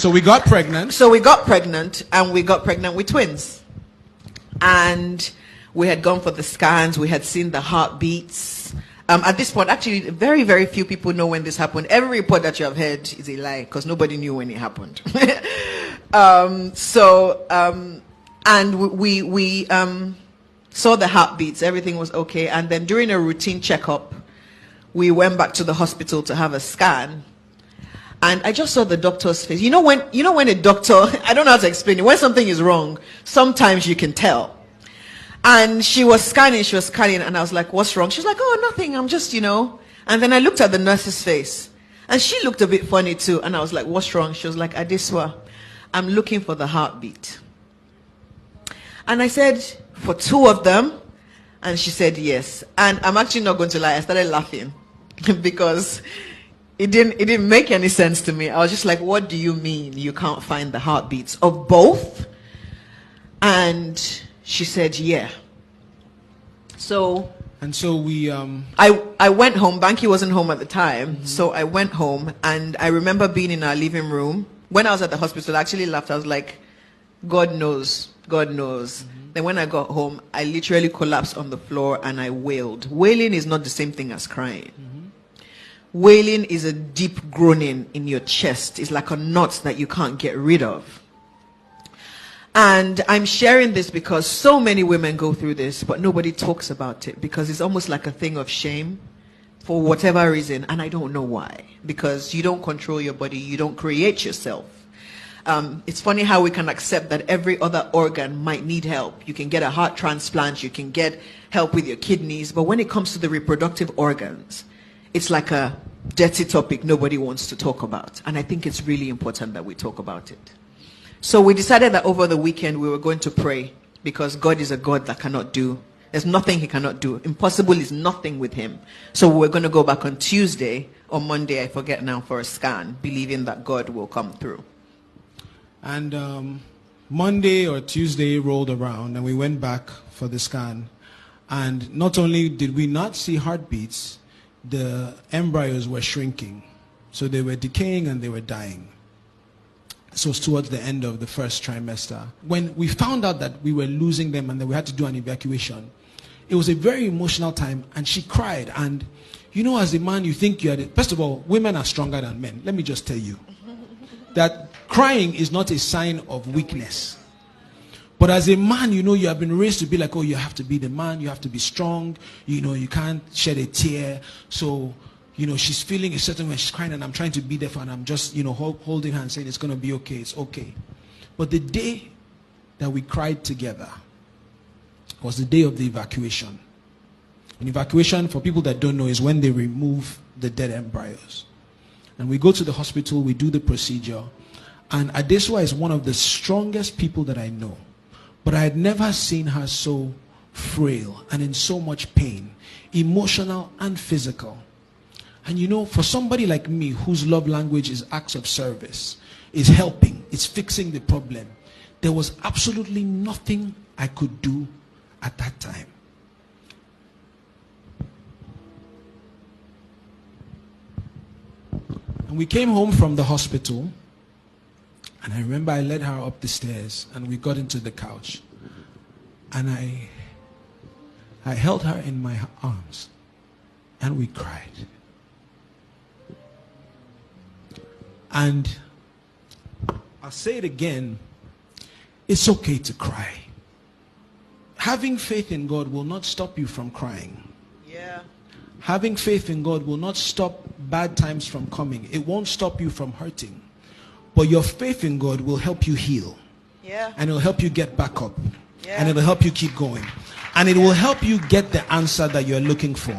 So we got pregnant. So we got pregnant, and we got pregnant with twins. And we had gone for the scans. We had seen the heartbeats. At this point, actually, very, very few people know when this happened. Every report that you have heard is a lie because nobody knew when it happened. And we saw the heartbeats. Everything was okay. And then during a routine checkup, we went back to the hospital to have a scan. And I just saw the doctor's face. You know when a doctor, I don't know how to explain it. When something is wrong, sometimes you can tell. And she was scanning, and I was like, what's wrong? She's like, oh, nothing, I'm just, And then I looked at the nurse's face, and she looked a bit funny too. And I was like, what's wrong? She was like, Adesua, I'm looking for the heartbeat. And I said, for two of them? And she said, yes. And I'm actually not going to lie, I started laughing because it didn't make any sense to me. I was just like, what do you mean you can't find the heartbeats of both? And she said, yeah. So we I went home. Banky wasn't home at the time. So I went home, and I remember being in our living room. When I was at the hospital, I actually laughed. I was like, God knows. Then when I got home, I literally collapsed on the floor and I wailed. Wailing is not the same thing as crying. Wailing is a deep groaning in your chest. It's like a knot that you can't get rid of. And I'm sharing this because so many women go through this, but nobody talks about it because it's almost like a thing of shame for whatever reason. And I don't know why. Because you don't control your body. You don't create yourself. It's funny how we can accept that every other organ might need help. You can get a heart transplant. You can get help with your kidneys. But when it comes to the reproductive organs, it's like a dirty topic nobody wants to talk about. And I think it's really important that we talk about it. So we decided that over the weekend we were going to pray because God is a God that cannot do. There's nothing he cannot do. Impossible is nothing with him. So we're going to go back on Tuesday or Monday, I forget now, for a scan, believing that God will come through. And Monday or Tuesday rolled around and we went back for the scan. And not only did we not see heartbeats, the embryos were shrinking. So they were decaying and they were dying. So it was towards the end of the first trimester. When we found out that we were losing them and that we had to do an evacuation, it was a very emotional time, and she cried. And as a man, you think first of all, women are stronger than men. Let me just tell you that crying is not a sign of weakness. But as a man, you have been raised to be like, oh, you have to be the man, you have to be strong, you can't shed a tear. So she's feeling a certain way, she's crying, and I'm trying to be there for her, and I'm just, holding her and saying, it's going to be okay, it's okay. But the day that we cried together was the day of the evacuation. An evacuation, for people that don't know, is when they remove the dead embryos. And we go to the hospital, we do the procedure, and Adesua is one of the strongest people that I know. But I had never seen her so frail and in so much pain, emotional and physical. And for somebody like me whose love language is acts of service, is helping, is fixing the problem, there was absolutely nothing I could do at that time. And we came home from the hospital, and I remember I led her up the stairs and we got into the couch. And I held her in my arms and we cried. And I'll say it again, it's okay to cry. Having faith in God will not stop you from crying. Yeah. Having faith in God will not stop bad times from coming. It won't stop you from hurting. But your faith in God will help you heal. Yeah. And it will help you get back up. Yeah. And it will help you keep going. And it will help you get the answer that you're looking for.